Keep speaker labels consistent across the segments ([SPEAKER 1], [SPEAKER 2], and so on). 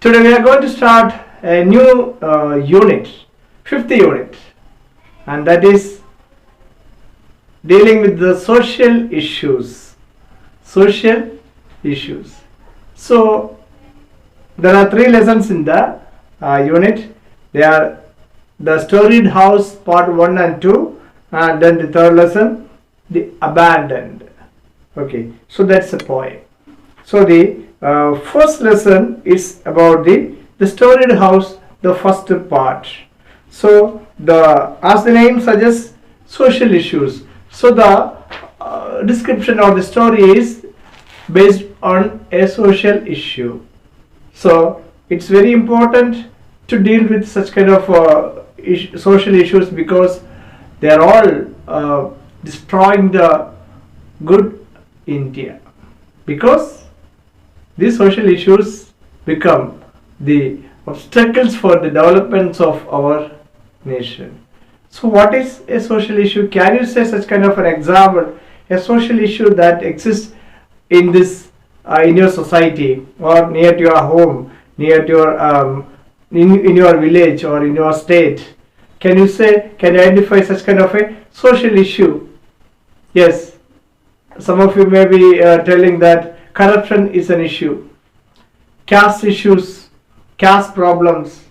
[SPEAKER 1] Today we are going to start a new unit, fifth unit, and that is dealing with the social issues. Social issues. So there are three lessons in the unit. They are the Storeyed house part 1 and 2, and then the third lesson, the abandoned. Okay, so that's the point. So the first lesson is about the Storeyed house, the first part. So as the name suggests, social issues. So the description of the story is based on a social issue. So it's very important to deal with such kind of social issues because they are all destroying the good India, because these social issues become the obstacles for the development of our nation. So what is a social issue? Can you say such kind of an example, a social issue that exists in this in your society or near to your home, near to your in your village or in your state? Can you identify such kind of a social issue? Yes, some of you may be telling that corruption is an issue, caste issues, caste problems,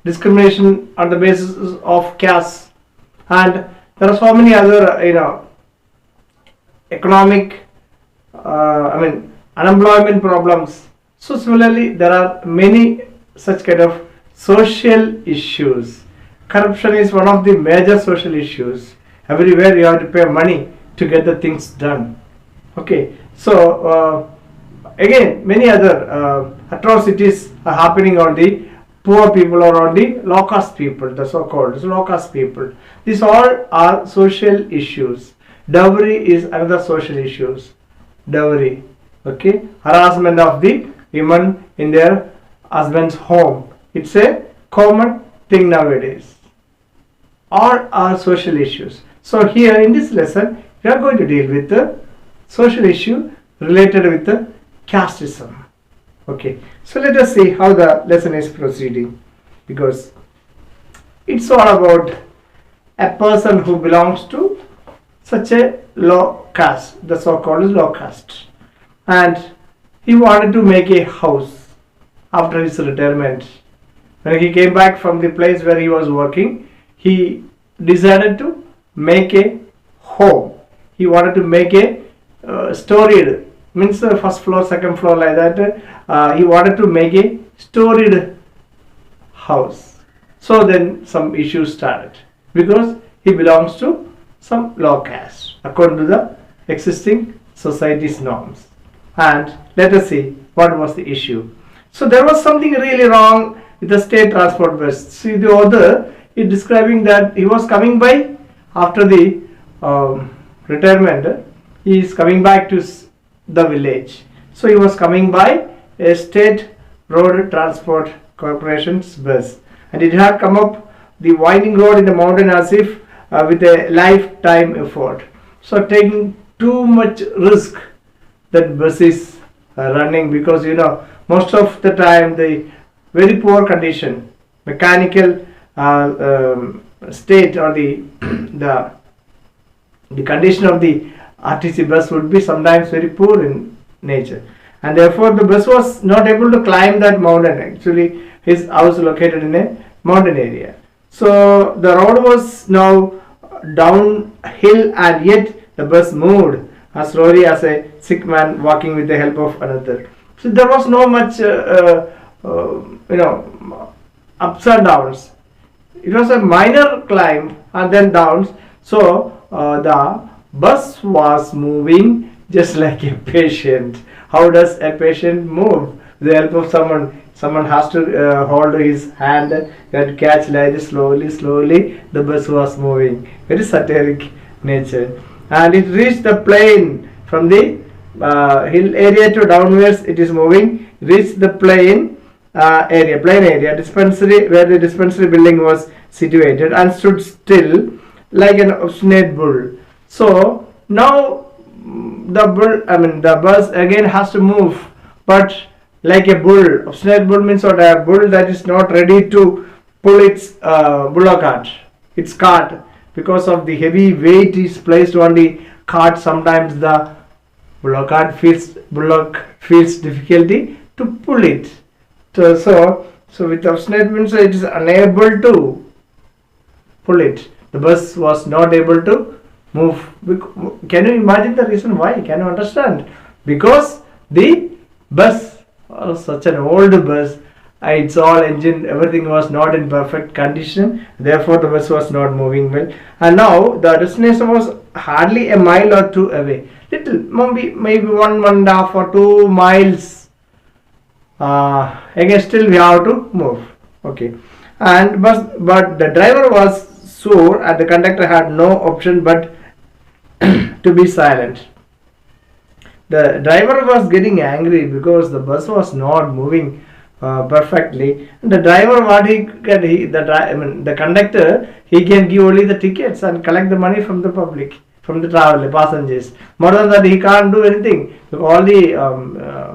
[SPEAKER 1] discrimination on the basis of caste, and there are so many other economic unemployment problems. So similarly there are many such kind of social issues. Corruption is one of the major social issues. Everywhere you have to pay money to get the things done. Okay, so again many other atrocities are happening on the poor people or on the low caste people, the so-called low caste people. These all are social issues. Dowry is another social issues. Dowry, okay, harassment of the women in their husband's home. It's a common thing nowadays. All are social issues. So here in this lesson we are going to deal with the social issue related with the casteism. Okay, so let us see how the lesson is proceeding, because it's all about a person who belongs to such a low caste, the so-called low caste, and he wanted to make a house after his retirement. When he came back from the place where he was working, he decided to make a home. He wanted to make a storeyed, means the first floor, second floor, like that. He wanted to make a storeyed house. So then some issues started, because he belongs to some low caste according to the existing society's norms. And let us see what was the issue. So there was something really wrong with the state transport bus. See, the author is describing that he was coming by after the retirement. He is coming back to the village. So he was coming by a state road transport corporation's bus, and it had come up the winding road in the mountain as if with a lifetime effort. So taking too much risk that bus is running, because most of the time the very poor condition, mechanical state, or the the condition of the RTC bus would be sometimes very poor in nature, and therefore the bus was not able to climb that mountain. Actually his house located in a mountain area, so the road was now downhill, and yet the bus moved as slowly as a sick man walking with the help of another. So there was no much ups and downs. It was a minor climb and then downs. So the bus was moving just like a patient. How does a patient move? With the help of someone. Someone has to hold his hand. You have to catch like this. Slowly the bus was moving. Very satiric nature. And it reached the plain. From the hill area to downwards it is moving. Reached the plain area, dispensary, where the dispensary building was situated, and stood still like an obstinate bull. So now the bus again has to move, but like a bull. Obstinate bull means what? A bull that is not ready to pull its bullock cart, its cart, because of the heavy weight is placed on the cart. Sometimes the bullock feels difficulty to pull it. So with obstinate means it is unable to pull it. The bus was not able to move. Can you imagine the reason why? Can you understand? Because the bus was such an old bus. Its all engine, everything was not in perfect condition. Therefore, the bus was not moving well. And now the destination was hardly a mile or two away. Little, maybe 1.5 or 2 miles. Again, still we have to move. Okay, and but the driver was sore, and the conductor had no option but to be silent. The driver was getting angry because the bus was not moving perfectly. And the driver, what he can, the conductor, he can give only the tickets and collect the money from the public, from the traveler, passengers. More than that, he can't do anything. So all the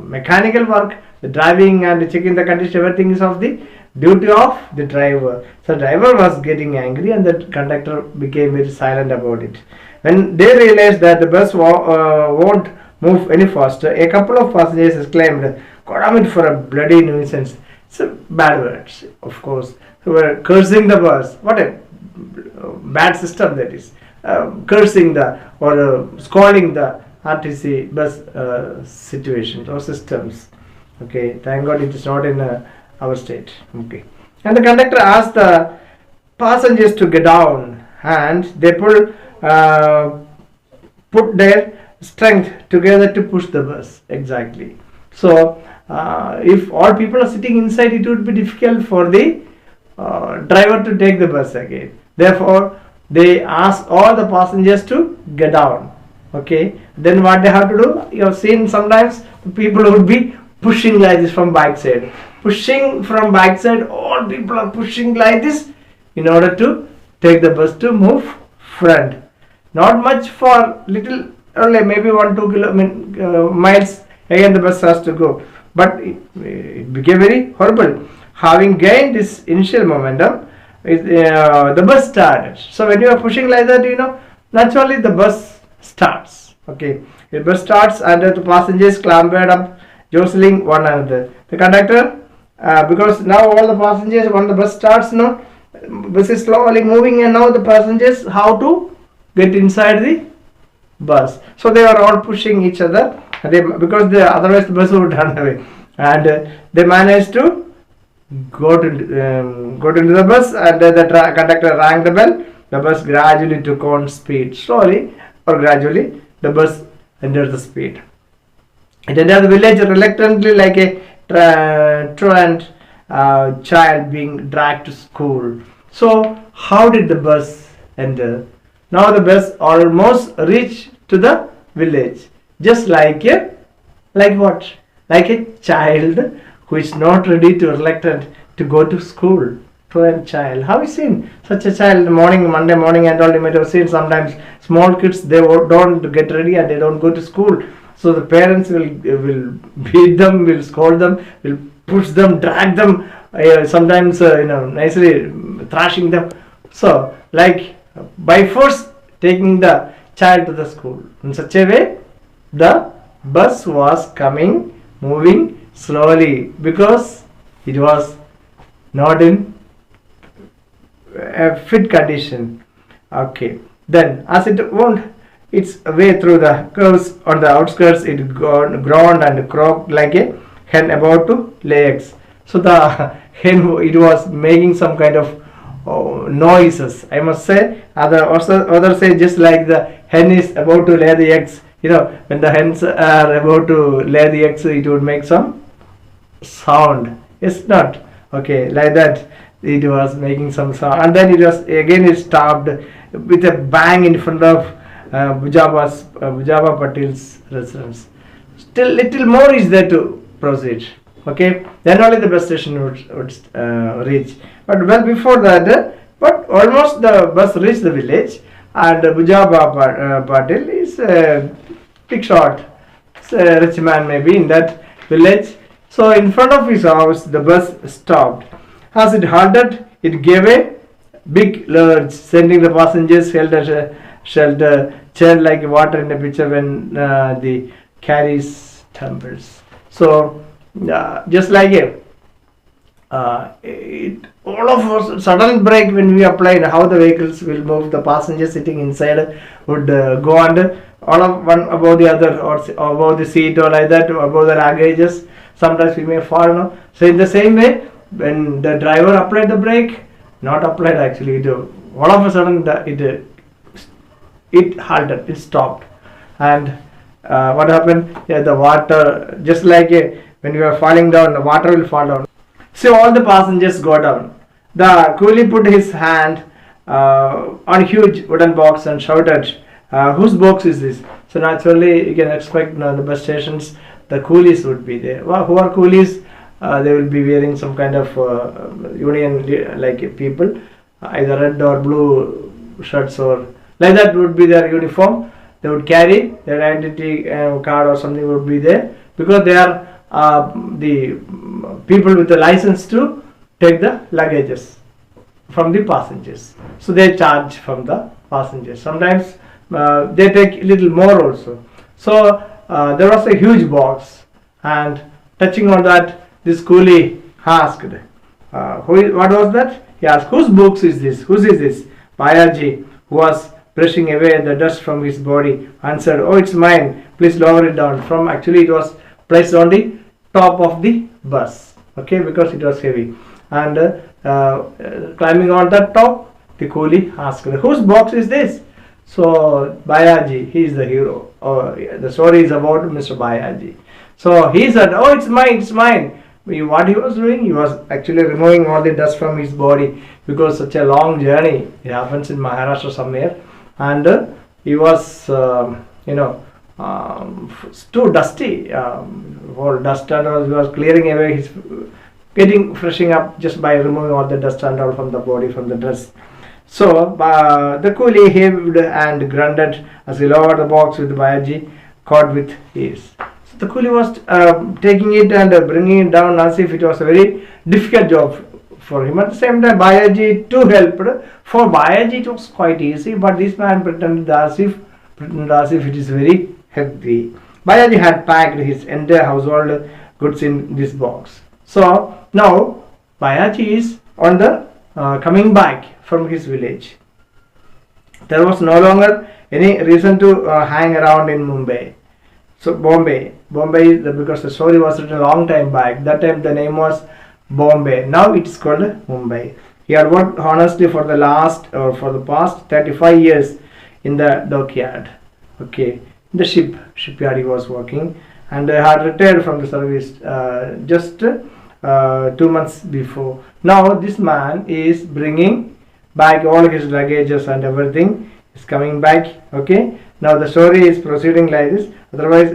[SPEAKER 1] mechanical work, the driving and checking the condition, everything is of the duty of the driver. So the driver was getting angry, and the conductor became very silent about it. When they realized that the bus won't move any faster, a couple of passengers exclaimed, "God damn it, for a bloody nuisance." So bad words, of course. They were cursing the bus. What a bad system that is. Cursing the or scolding the RTC bus situations or systems. Okay, thank God it is not in our state. Okay, and the conductor asked the passengers to get down, and they put their strength together to push the bus. Exactly. So if all people are sitting inside, it would be difficult for the driver to take the bus again. Therefore, they ask all the passengers to get down. Okay, then what they have to do? You have seen sometimes people would be pushing like this from backside. Pushing from backside, all people are pushing like this in order to take the bus to move front. Not much, for little, only maybe 1-2 miles. Again, the bus has to go. But it became very horrible. Having gained this initial momentum, the bus started. So when you are pushing like that, naturally the bus starts. Okay, the bus starts, and the passengers clambered up, jostling one another. The conductor, because now all the passengers, when the bus starts, bus is slowly moving, and now the passengers how to get inside the bus. So they were all pushing each other, because otherwise the bus would run away, and they managed to got into the bus, and the conductor rang the bell. The bus gradually took on speed. Slowly or gradually, the bus entered the speed. It entered the village reluctantly, like a truant child being dragged to school. So how did the bus enter? Now the bus almost reached to the village, just like what? Like a child who is not ready to, reluctant to go to school. Truant child. Have you seen such a child Monday morning and all? You might have seen sometimes small kids, they don't get ready and they don't go to school. So the parents will beat them, will scold them, will push them, drag them, sometimes nicely thrashing them. So like by force taking the child to the school. In such a way, the bus was moving slowly, because it was not in a fit condition. Okay, then as it wound its way through the curves on the outskirts, it groaned and croaked like a hen about to lay eggs. So the hen, it was making some kind of noises, I must say. Others say just like the hen is about to lay the eggs. When the hens are about to lay the eggs, it would make some sound. It's not okay like that. It was making some sound, and then it stopped with a bang in front of Bujaba Patil's residence. Still little more is there to proceed. Okay, then only the bus station would reach. But well before that, but almost the bus reached the village, and Bujaba Patil is a big shot. It's a rich man maybe in that village. So in front of his house, the bus stopped. As it halted, it gave a big lurch, sending the passengers shelter, churned like water in a pitcher when the carriage tumbles. So just like all of us sudden brake when we applied, how the vehicles will move, the passengers sitting inside would go under, all of one above the other, or above the seat, or like that, or above the luggages. Sometimes we may fall. No? So in the same way, when the driver applied the brake, not applied actually, all of a sudden it halted, it stopped. And what happened? Yeah, the water, just like when you are falling down, the water will fall down. So all the passengers go down. The coolie put his hand on a huge wooden box and shouted, whose box is this? So naturally you can expect the bus stations, the coolies would be there. Well, who are coolies? They will be wearing some kind of union like people, either red or blue shirts, or like that would be their uniform. They would carry their identity card or something would be there, because they are the people with the license to take the luggages from the passengers. So they charge from the passengers. Sometimes they take a little more also. So there was a huge box, and touching on that, this coolie asked, what was that? He asked, whose books is this? Whose is this? Bayaji, who was brushing away the dust from his body, answered, oh, it's mine. Please lower it down. From actually it was placed on the top of the bus, okay, because it was heavy. And climbing on the top, the coolie asked, whose box is this? So Bayaji, he is the hero. The story is about Mr. Bayaji. So he said, oh, it's mine, it's mine. What he was doing, he was actually removing all the dust from his body, because such a long journey, it happens in Maharashtra somewhere, and he was too dusty, all dust and all. He was clearing away his, freshening up just by removing all the dust and all from the body, from the dress. So the coolie heaved and grunted as he lowered the box with Bayaji caught with ease. The coolie was taking it and bringing it down as if it was a very difficult job for him. At the same time, Bayaji too helped. For Bayaji it was quite easy, but this man pretended as if it is very heavy. Bayaji had packed his entire household goods in this box. So now Bayaji is on the coming back from his village. There was no longer any reason to hang around in Mumbai. So Bombay, because the story was written a long time back. That time the name was Bombay. Now it is called Mumbai. He had worked honestly for the past 35 years in the dockyard. Okay, in the shipyard he was working, and had retired from the service just 2 months before. Now this man is bringing back all his luggages and everything is coming back. Okay. Now the story is proceeding like this. Otherwise,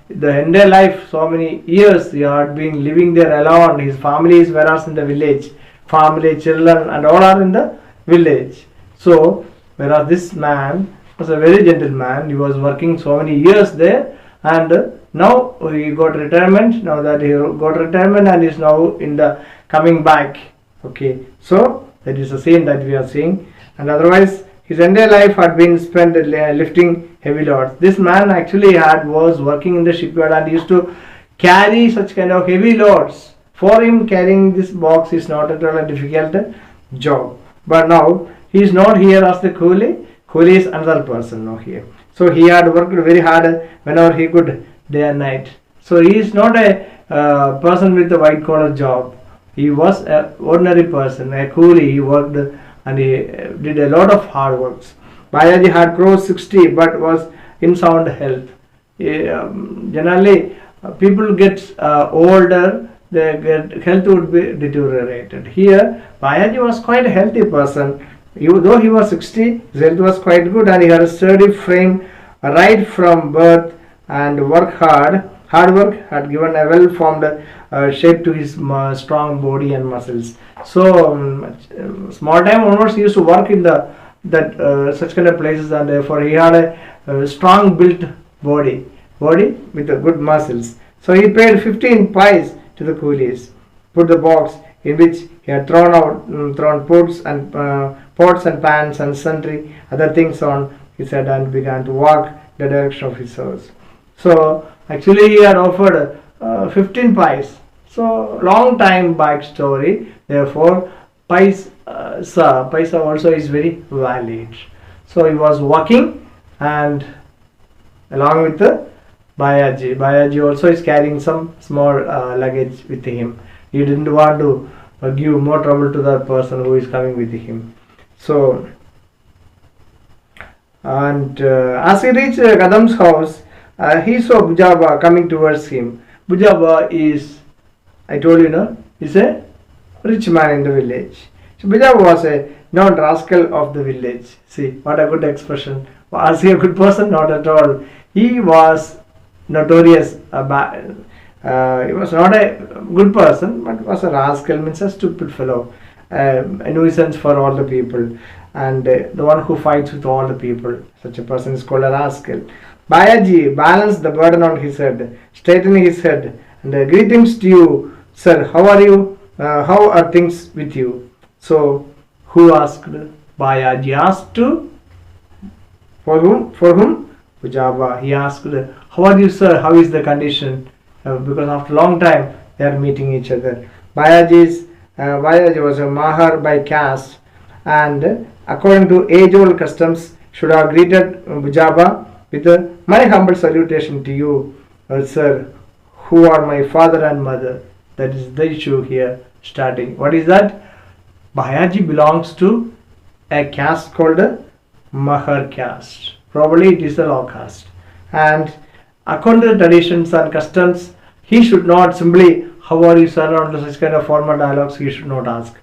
[SPEAKER 1] the entire life, so many years, he had been living there alone. His family is whereas in the village, family, children, and all are in the village. So, whereas this man was a very gentle man, he was working so many years there, and now he got retirement. Now that he got retirement and is now in the coming back. Okay, so that is the scene that we are seeing, and otherwise, his entire life had been spent lifting heavy loads. This man actually was working in the shipyard and used to carry such kind of heavy loads. For him, carrying this box is not at all a difficult job. But now he is not here as the coolie. Coolie is another person now here. So he had worked very hard whenever he could, day and night. So he is not a person with a white collar job. He was an ordinary person, a coolie. He worked and he did a lot of hard works. Bayaji had crossed 60 but was in sound health. Generally, people get older, their health would be deteriorated. Here, Bayaji was quite a healthy person. Though he was 60, his health was quite good and he had a sturdy frame right from birth, and hard work had given a well-formed shape to his strong body and muscles. So small time onwards he used to work in such kind of places, and therefore he had a strong built body with good muscles. So he paid 15 pies to the coolies, put the box in which he had thrown pots and pans and sundry other things on his head, and began to walk the direction of his house. So actually he had offered 15 pies. So long time back story. Therefore, paisa also is very valid. So he was walking, and along with the Bayaji also is carrying some small luggage with him. He didn't want to give more trouble to the person who is coming with him. So, and as he reached Kadam's house, he saw Bujaba coming towards him. Bujaba is, I told you, no, is a rich man in the village. So Bujaba was a known rascal of the village. See, what a good expression. Was he a good person? Not at all. He was notorious. He was not a good person, but was a rascal, means a stupid fellow, a nuisance for all the people, and the one who fights with all the people. Such a person is called a rascal. Bayaji balanced the burden on his head, straightening his head, and greetings to you, sir. How are you? How are things with you? So, who asked? Bayaji asked to. For whom? For whom? Bujaba. He asked, how are you, sir? How is the condition? Because after a long time they are meeting each other. Bayaji was a Mahar by caste, and according to age-old customs, should have greeted Bujaba with my humble salutation to you, sir, who are my father and mother. That is the issue here starting. What is that? Bayaji belongs to a caste called Mahar caste. Probably it is a low caste. And according to the traditions and customs, he should not simply, how are you, sir, or such kind of formal dialogues he should not ask.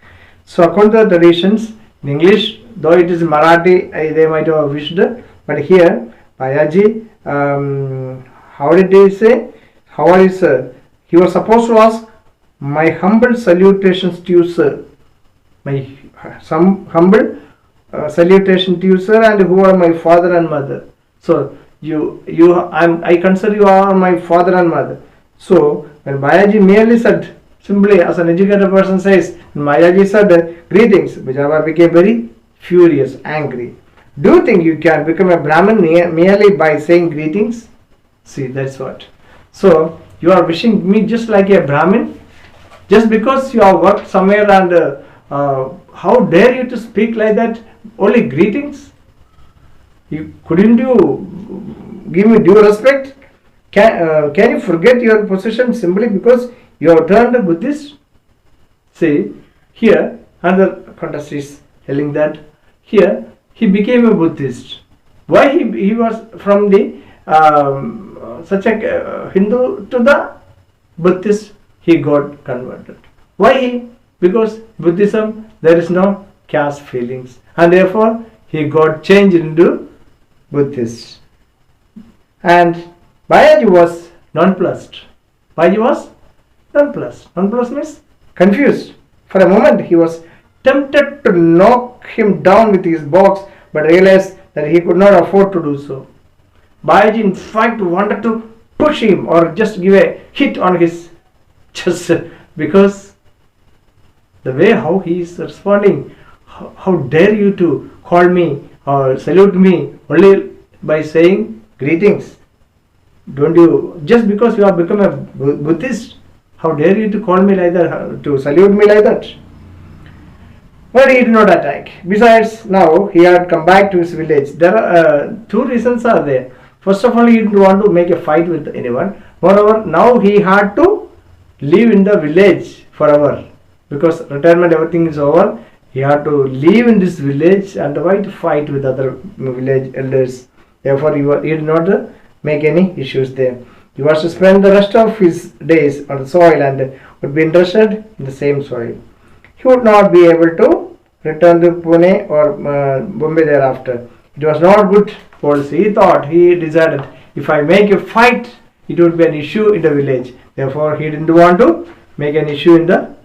[SPEAKER 1] So according to the traditions, in English, though it is Marathi, they might have wished, but here, Bayaji, how did he say? How are you, sir? He was supposed to ask, my humble salutations to you, sir. Some humble salutation to you, sir, and who are my father and mother. So I consider you are my father and mother. So when Bayaji merely said, simply as an educated person says, Bayaji said greetings, Bujaba became very furious, angry. Do you think you can become a Brahmin merely by saying greetings? See, that's what. So you are wishing me just like a Brahmin, just because you have worked somewhere, and how dare you to speak like that? Only greetings? Couldn't you give me due respect? Can you forget your position simply because you have turned a Buddhist? See, here another contest is telling that here he became a Buddhist. Why he was from the such a Hindu to the Buddhist, he got converted. Why he? Because Buddhism, there is no caste feelings, and therefore he got changed into Buddhist. And Bayaji was nonplussed. Bayaji was nonplussed. Nonplussed means confused. For a moment he was tempted to knock him down with his box, but realized that he could not afford to do so. Bayaji in fact wanted to push him or just give a hit on his chest, because the way how he is responding, how dare you to call me or salute me only by saying greetings? Don't you, just because you have become a Buddhist, how dare you to call me like that, to salute me like that? But he did not attack. Besides, now he had come back to his village. There are two reasons are there. First of all, he didn't want to make a fight with anyone. Moreover, now he had to live in the village forever, because retirement, everything is over. He had to live in this village, and why to fight with other village elders? Therefore, he did not make any issues there. He was to spend the rest of his days on the soil and would be interested in the same soil. He would not be able to return to Pune or Bombay thereafter. It was not good policy. He decided, if I make a fight, it would be an issue in the village. Therefore, he didn't want to make an issue in the